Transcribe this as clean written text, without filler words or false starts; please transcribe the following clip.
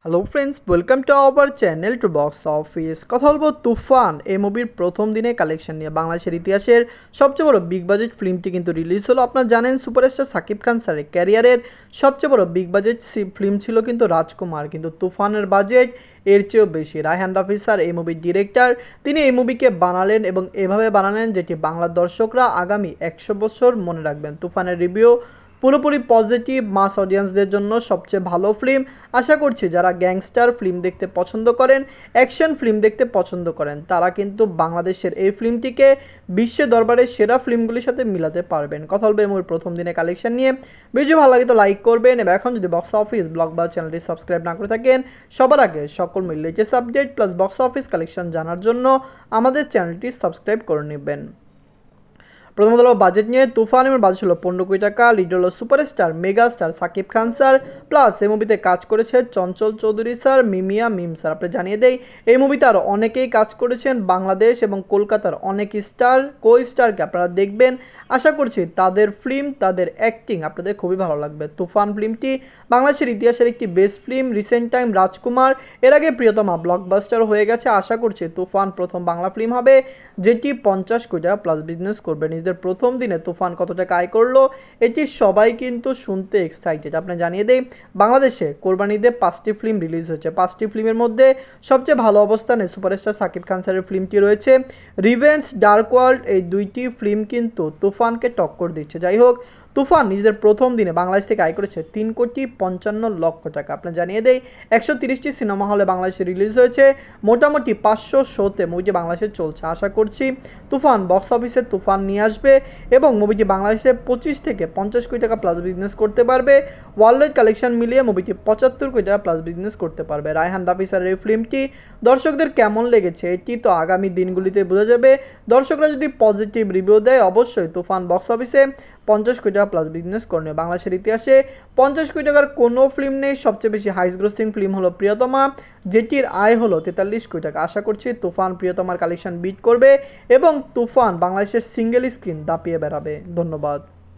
Hello friends, welcome to our channel to box office. কথা বলবো তুফান এই মুভির প্রথম দিনে কালেকশন নিয়ে। বাংলাদেশের ইতিহাসের সবচেয়ে বড় বিগ বাজেট ফিল্মটি কিন্তু রিলিজ হলো। আপনারা জানেন সুপারস্টার সাকিব খান স্যারের ক্যারিয়ারের সবচেয়ে বড় বিগ বাজেট ফিল্ম ছিল কিন্তু রাজকুমার, কিন্তু তুফানের বাজেট এর চেয়েও বেশি। রায়হান রাফি স্যার এই মুভির ডিরেক্টর, তিনি এই মুভিকে বানালেন এবং এভাবে বানালেন যেটি বাংলার দর্শকরা আগামী 100 বছর মনে রাখবেন। তুফানের রিভিউ পুরোপুরি পজিটিভ, মাস অডিয়েন্সদের জন্য সবচেয়ে ভালো ফিল্ম। আশা করছি যারা গ্যাংস্টার ফিল্ম দেখতে পছন্দ করেন, অ্যাকশন ফিল্ম দেখতে পছন্দ করেন, তারা কিন্তু বাংলাদেশের এই ফিল্মটিকে বিশ্বের দরবারে সেরা ফিল্মগুলির সাথে মিলাতে পারবেন। কথা বলবে মুভির প্রথম দিনে কালেকশন নিয়ে। ভিডিও ভালো লাগে তো লাইক করবেন এবং এখন যদি বক্স অফিস ব্লকবাস্টার চ্যানেলটি সাবস্ক্রাইব না করে থাকেন, সবার আগে সকল latest update plus box office collection জানার জন্য আমাদের চ্যানেলটি সাবস্ক্রাইব করে নেবেন। প্রথমত হলো বাজেট নিয়ে। তুফান এর বাজেট হলো 15 কোটি টাকা। লিড হলো superstar mega star Shakib Khan sir, plus এই মুভিতে কাজ করেছে চঞ্চল চৌধুরী স্যার, মিম স্যার। আপনি জানিয়ে দেই এই মুভিতে আরও অনেকেই কাজ করেছেন। বাংলাদেশ এবং কলকাতার অনেক স্টার, স্টারকে আপনারা দেখবেন। আশা করছি তাদের ফিল্ম, তাদের অ্যাক্টিং আপনাদের খুবই ভালো লাগবে। তুফান ফিল্মটি বাংলাদেশের ইতিহাসের একটি বেস্ট ফিল্ম। রিসেন্ট টাইম রাজকুমার, এর আগে প্রিয়তমা ব্লকবাস্টার হয়ে গেছে। আশা করছি তুফান প্রথম বাংলা ফিল্ম হবে যেটি 50 কোটি টাকা প্লাস বিজনেস করবে। নিজেদের প্রথম দিনে তুফান কত টাকা আয় করলো এটি সবাই কিন্তু শুনতে এক্সাইটেড। আপনি জানিয়ে দেই বাংলাদেশে কোরবানি ঈদে 5টি ফিল্ম রিলিজ হয়েছে। 5টি ফিল্মের মধ্যে সবচেয়ে ভালো অবস্থানে সুপারস্টার সাকিব খান স্যারের ফিল্মটি রয়েছে। রিভেঞ্জ, ডার্ক ওয়ার্ল্ড এই দুইটি ফিল্ম কিন্তু তুফানকে টক্কর দিচ্ছে। যাই হোক, তুফান নিজেদের প্রথম দিনে বাংলাদেশ থেকে আয় করেছে 3,55,00,000 টাকা। আপনি জানিয়ে দেই 130টি সিনেমা হলে বাংলাদেশে রিলিজ হয়েছে। মোটামুটি 500 শোতে মুভিটি বাংলাদেশে চলছে। আশা করছি তুফান বক্স অফিসে তুফান নিয়ে আসবে এবং মুভিটি বাংলাদেশে 25 থেকে 50 কোটি টাকা প্লাস বিজনেস করতে পারবে। ওয়ার্ল্ড কালেকশন মিলিয়ে মুভিটি 75 কোটি টাকা প্লাস বিজনেস করতে পারবে। রায়হান রাফি স্যারের এই ফিল্মটি দর্শকদের কেমন লেগেছে এটি তো আগামী দিনগুলিতে বোঝা যাবে। দর্শকরা যদি পজিটিভ রিভিউ দেয় অবশ্যই তুফান বক্স অফিসে 50 কোটি টাকা প্লাস বিজনেস করে নেবে। বাংলাদেশের ইতিহাসে 50 কোটি টাকার কোনো ফিল্ম নেই। সবচেয়ে বেশি হাইস্ট গ্রোসিং ফিল্ম হলো প্রিয়তমা, যেটির আয় হলো 43 কোটি টাকা। আশা করছি তুফান প্রিয়তমার কালেকশন বিট করবে এবং তুফান বাংলাদেশের সিঙ্গেল স্ক্রিন দাপিয়ে বেড়াবে। ধন্যবাদ।